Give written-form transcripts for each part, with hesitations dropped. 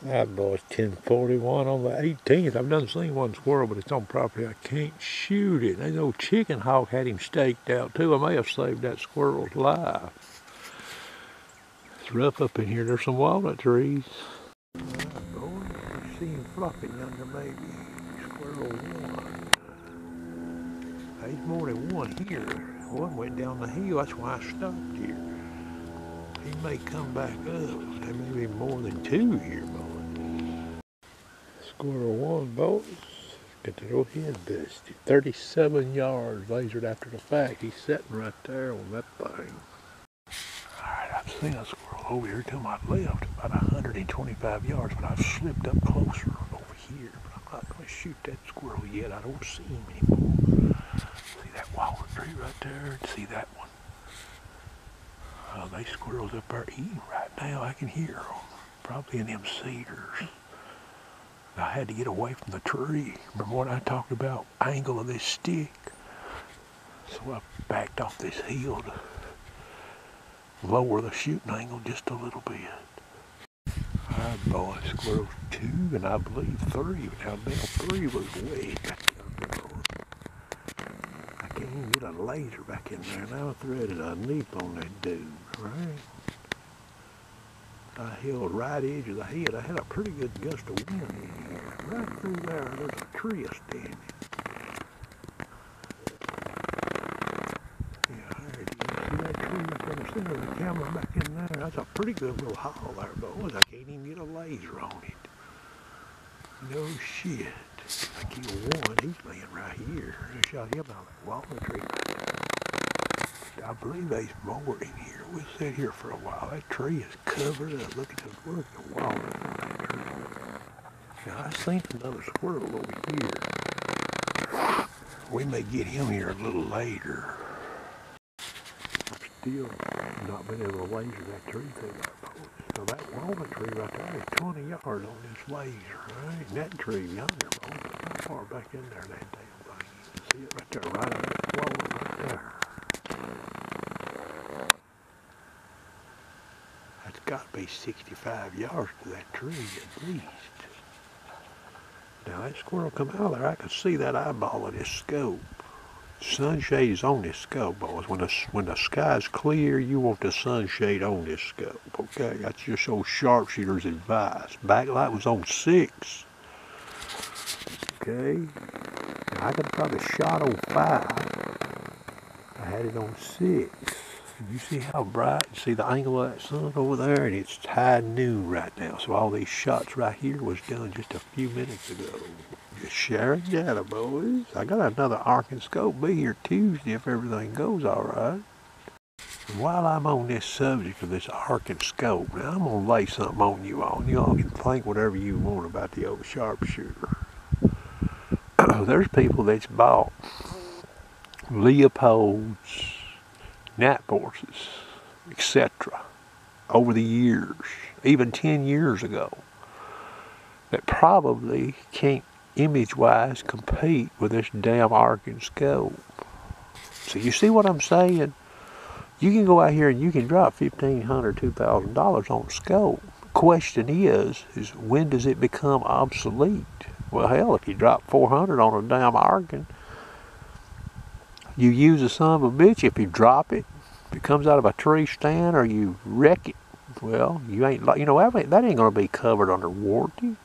That boy's 1041 on the 18th. I've done seen one squirrel, but it's on property. I can't shoot it. That old chicken hawk had him staked out too. I may have saved that squirrel's life. It's rough up in here. There's some walnut trees. Alright, boy. I see him flopping yonder, maybe. Squirrel one. There's more than one here. One went down the hill. That's why I stopped here. He may come back up. There may be more than two here, boy. Squirrel one, boys. Got the old head busted. 37 yards lasered after the fact. He's sitting right there on that thing. Alright, I've seen a squirrel over here to my left, about 125 yards, but I've slipped up closer over here. But I'm not going to shoot that squirrel yet. I don't see him anymore. See that walnut tree right there? See that one? They squirrels up there eating right now. I can hear them. Probably in them cedars. I had to get away from the tree. Remember what I talked about? Angle of this stick. So I backed off this hill to lower the shooting angle just a little bit. Alright, boys, squirrels 2 and I believe 3. Now down 3 was way back down. I can't even get a laser back in there. Now I threaded a needle on that dude, right? I held right edge of the head. I had a pretty good gust of wind in here. Right through there, there's a tree standing. Yeah, there it is. See that tree up in the center of the camera back in there? That's a pretty good little haul there, boys. I can't even get a laser on it. No shit. I killed one. He's laying right here. I shot him out of that walnut tree. I believe there's more in here. We'll sit here for a while. That tree is covered up. Look at the walnut on that tree. Now, I seen another squirrel over here. We may get him here a little later. I'm still not been able to laser that tree through that post. So that walnut tree right there is 20 yards on this laser, right? And that tree yonder, how far back in there that damn thing is. See it right there, right on that walnut right there. That's got to be 65 yards to that tree at least. Now that squirrel come out there, I could see that eyeball of this scope. Sunshade is on this scope, boys. When the sky's clear, you want the sunshade on this scope, okay? That's just old sharpshooter's advice. Backlight was on 6, okay? Now I could have probably shot on 5. I had it on 6. You see how bright? See the angle of that sun over there? And it's high noon right now. So all these shots right here was done just a few minutes ago. Just sharing data, boys. I got another Arken scope. Be here Tuesday if everything goes all right. And while I'm on this subject of this Arken scope, now I'm going to lay something on you all. You all can think whatever you want about the old sharpshooter. There's people that's bought Leopold's night forces, etc. over the years, even 10 years ago, that probably can't image-wise compete with this damn Arken scope. So you see what I'm saying? You can go out here and you can drop $1,500, $2,000 on a scope. Question is when does it become obsolete? Well, hell, if you drop $400 on a damn Arken, you use a son of a bitch. If you drop it, if it comes out of a tree stand or you wreck it, well, you ain't, that ain't going to be covered under warranty.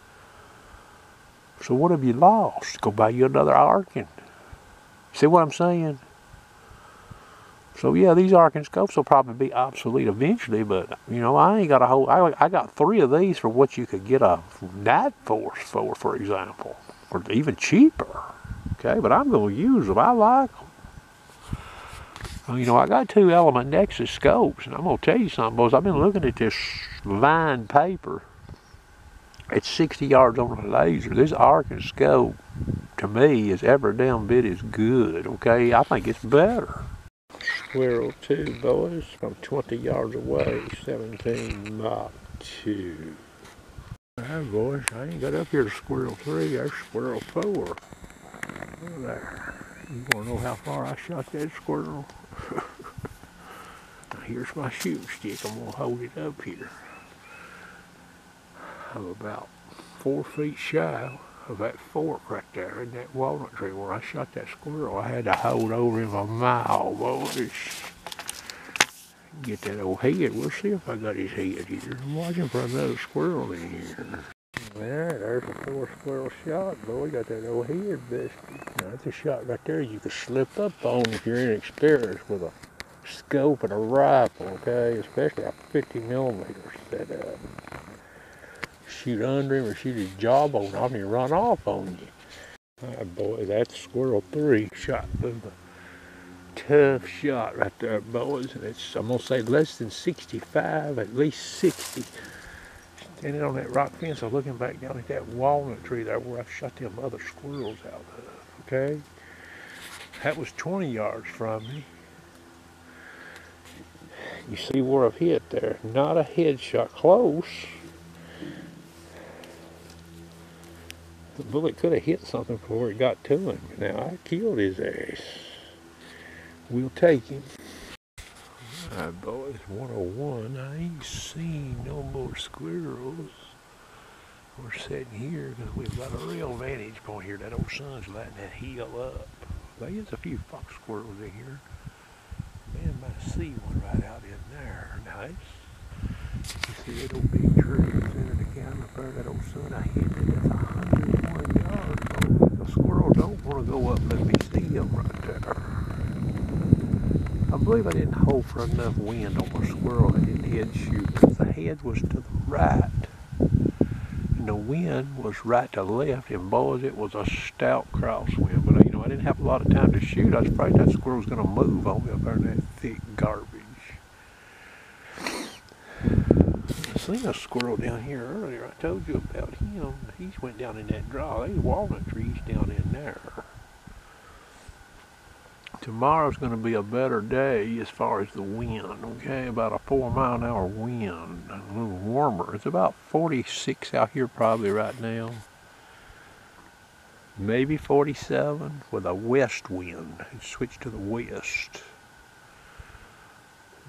So what have you lost? Go buy you another Arken. See what I'm saying? So yeah, these Arken scopes will probably be obsolete eventually, but I ain't got a whole. I got 3 of these for what you could get a night force for example, or even cheaper. Okay, but I'm going to use them. I like them. I got 2 Element Nexus scopes, and I'm going to tell you something, boys. I've been looking at this vine paper. It's 60 yards on a laser. This Arken scope, to me, is every damn bit as good, okay? I think it's better. Squirrel 2, boys, from 20 yards away, 17 Mach 2. Alright, boys, I ain't got up here to Squirrel 3. There's Squirrel 4. Look there. You want to know how far I shot that squirrel? Now here's my shooting stick. I'm going to hold it up here. I'm about 4 feet shy of that fork right there in that walnut tree where I shot that squirrel. I had to hold over him a mile, boys. Get that old head. We'll see if I got his head here. I'm watching for another squirrel in here. Yeah, there's a 4 squirrel shot, boy. Got that old head biscuit. Now, that's a shot right there you could slip up on if you're inexperienced with a scope and a rifle, okay? Especially a 50mm setup. Shoot under him or shoot his jawbone off and he run off on you. Alright, boy, that's Squirrel 3 shot through the tough shot right there, boys. And it's, I'm gonna say, less than 65, at least 60. Standing on that rock fence, I'm looking back down at that walnut tree there where I shot them other squirrels out of, okay? That was 20 yards from me. You see where I've hit there. Not a headshot, close. The bullet could have hit something before it got to him. Now, I killed his ass. We'll take him. Alright, boys, 101. I ain't seen no more squirrels. We're sitting here because we've got a real vantage point here. That old sun's lighting that hill up. There's a few fox squirrels in here. Man might see one right out in there. Nice. You see that old big tree in the center of the camera up there, that old sun I hit it. That's 101 yards, boys. The squirrel don't want to go up. Let me see him right there. I believe I didn't hold for enough wind on my squirrel. I didn't head shoot because the head was to the right. And the wind was right to left. And boys, it was a stout crosswind. But you know, I didn't have a lot of time to shoot. I was afraid that squirrel was going to move on me up there in that thick garbage. I seen a squirrel down here earlier. I told you about him. He went down in that draw. There's walnut trees down in there. Tomorrow's going to be a better day as far as the wind, okay? About a 4-mile-an-hour wind, a little warmer. It's about 46 out here probably right now. Maybe 47 with a west wind. It switched to the west.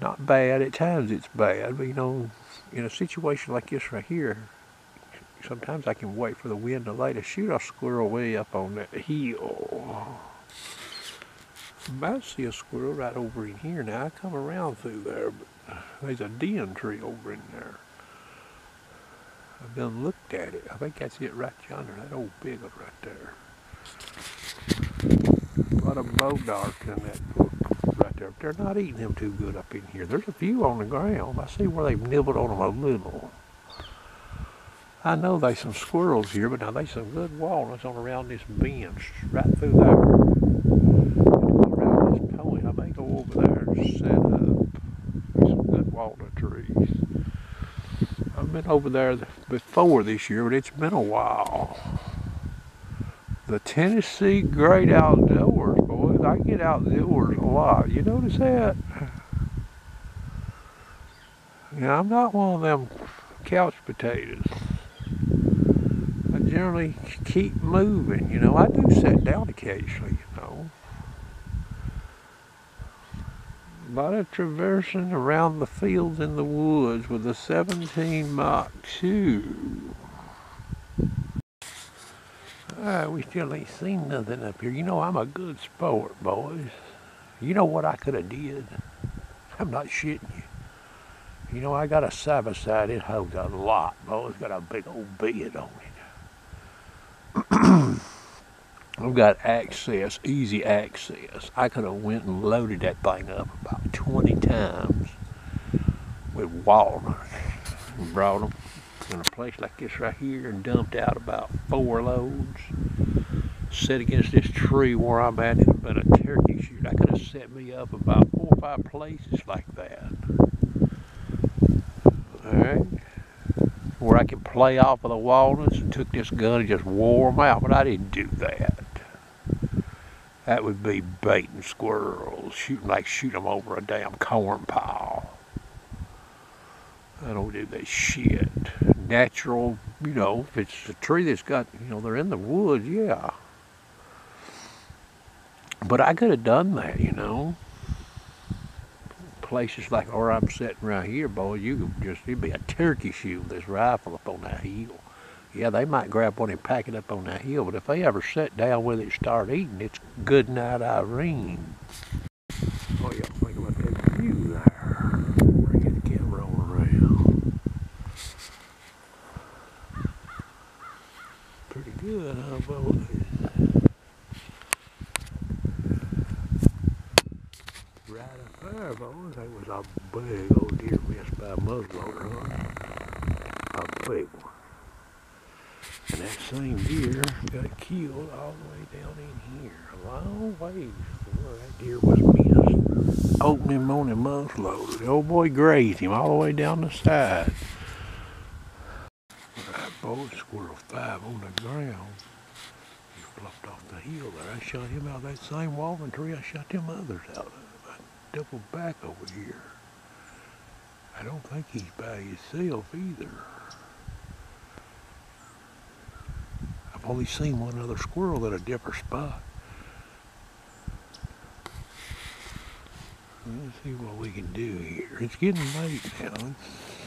Not bad. At times it's bad, but you know, in a situation like this right here, sometimes I can wait for the wind to lay to shoot a squirrel way up on that hill. I'm about to see a squirrel right over in here. Now I come around through there, but there's a den tree over in there. I've done looked at it. I think that's it right yonder, that old big one right there. A lot of bowdarks in that book right there. But they're not eating them too good up in here. There's a few on the ground. I see where they've nibbled on them a little. I know there's some squirrels here, but now there's some good walnuts on around this bench right through there. I may go over there and set up. There's some good walnut trees. I've been over there before this year, but it's been a while. The Tennessee great outdoors, boys. I get outdoors a lot. You notice that? Yeah, I'm not one of them couch potatoes. I generally keep moving. You know, I do sit down occasionally, you know. A lot of traversing around the fields in the woods with a 17 Mach 2. We still ain't seen nothing up here. You know, I'm a good sport, boys. You know what I could have did? I'm not shitting you. You know, I got a side-by-side. It holds a lot, boys. Got a big old bed on it. I've got access, easy access. I could have went and loaded that thing up about 20 times with walnuts and brought them in a place like this right here and dumped out about 4 loads. Set against this tree where I'm at, it would have been a turkey shoot. I could have set me up about 4 or 5 places like that. Alright? Where I could play off of the walnuts and took this gun and just wore them out, but I didn't do that. That would be baiting squirrels, shooting them over a damn corn pile. I don't do that shit. Natural, you know, if it's a tree that's got, you know, they're in the woods, yeah. But I could have done that, you know. places like where I'm sitting right here, boy, it'd be a turkey shoot with this rifle up on that hill. Yeah, they might grab one and pack it up on that hill, but if they ever sit down with it and start eating, it's good night, Irene. What do y'all think about that view there? Bring the camera on around. Pretty good, huh, boys? Right up there, boys. That was a big old deer missed by a muzzleloader, huh? A big one. And that same deer got killed all the way down in here. A long ways from where that deer was missed. Opening morning muzzleloader. The old boy grazed him all the way down the side. That boy, Squirrel 5 on the ground. He flopped off the hill there. I shot him out of that same walnut tree I shot them others out of. I doubled back over here. I don't think he's by himself either. I've only seen one other squirrel at a different spot. Let's see what we can do here. It's getting late now.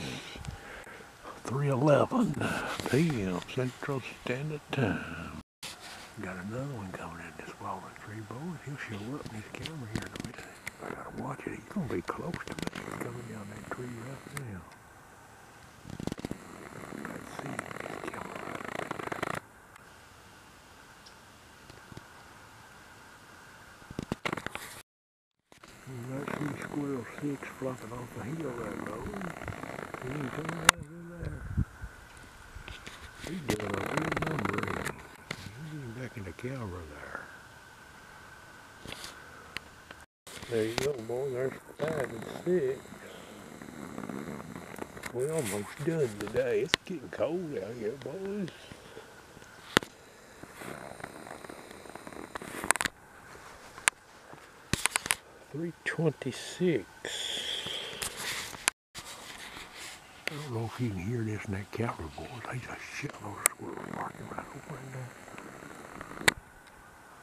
It's 3:11 p.m. Central Standard Time. Got another one coming in this walnut tree, boys. He'll show up in this camera here in a minute. I gotta watch it. He's gonna be close to me. He's coming down that tree right now. Let's see this camera right up in there. I see Squirrel 6 flopping off the hill there, boys. He ain't coming out of there. He's doing a real number in him. He's getting back in the camera there. There you go, boy. There's 5 and 6. We're almost done today. It's getting cold out here, boys. $3:26. I don't know if you can hear this in that camera, boys. There's a shitload of squirrels barking right over there.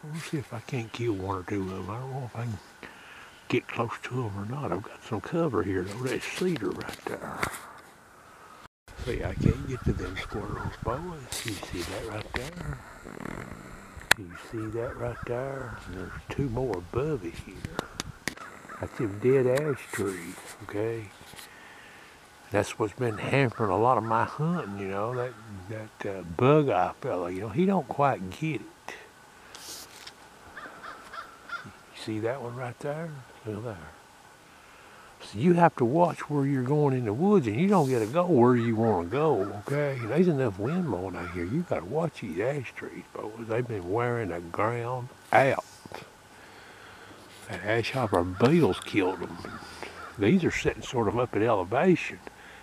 We'll see if I can't kill one or two of them. I don't know if I can get close to them or not. I've got some cover here, though. That cedar right there. See, I can't get to them squirrels, boys. You see that right there? You see that right there? And there's 2 more above it here. That's them dead ash trees, okay? That's what's been hampering a lot of my hunting, you know, that bug eye fella, you know, he don't quite get it. You see that one right there? Look there. So you have to watch where you're going in the woods, and you don't get to go where you want to go, okay? There's enough wind blowing out here. You got to watch these ash trees, boys. They've been wearing the ground out. That ash hopper beetles killed them. These are sitting sort of up at elevation.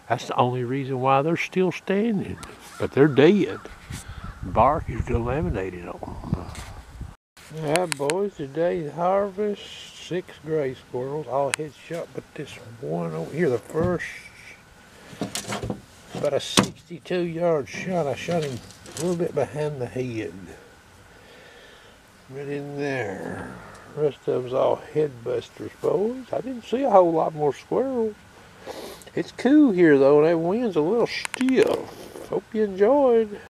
That's the only reason why they're still standing. But they're dead. Bark is eliminated on them. All right, boys, today's harvest, 6 gray squirrels, all headshot, but this one over here, the first, about a 62-yard shot. I shot him a little bit behind the head. Right in there. The rest of them's all head busters, boys. I didn't see a whole lot more squirrels. It's cool here, though. That wind's a little stiff. Hope you enjoyed.